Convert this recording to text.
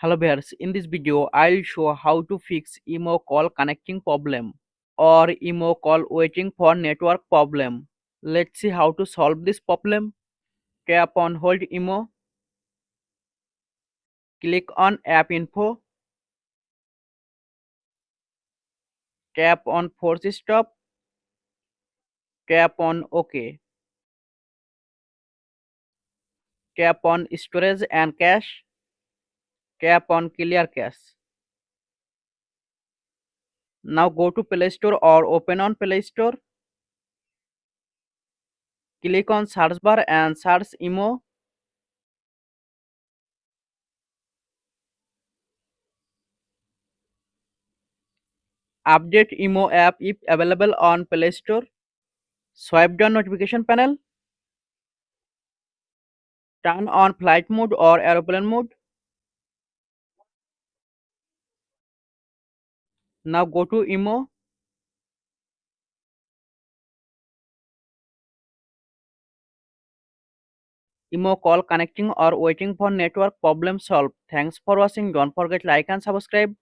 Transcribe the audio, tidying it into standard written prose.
Hello bears, in this video I'll show how to fix emo call connecting problem or emo call waiting for network problem. Let's see how to solve this problem. Tap on hold emo, click on app info, tap on force stop, tap on OK, tap on storage and cache, tap on clear cache. Now go to Play Store or open on Play Store, click on search bar and search emo. Update emo app if available on Play Store. Swipe down notification panel. Turn on flight mode or aeroplane mode. Now go to emo. Emo call connecting or waiting for network problem solved. Thanks for watching. Don't forget like and subscribe.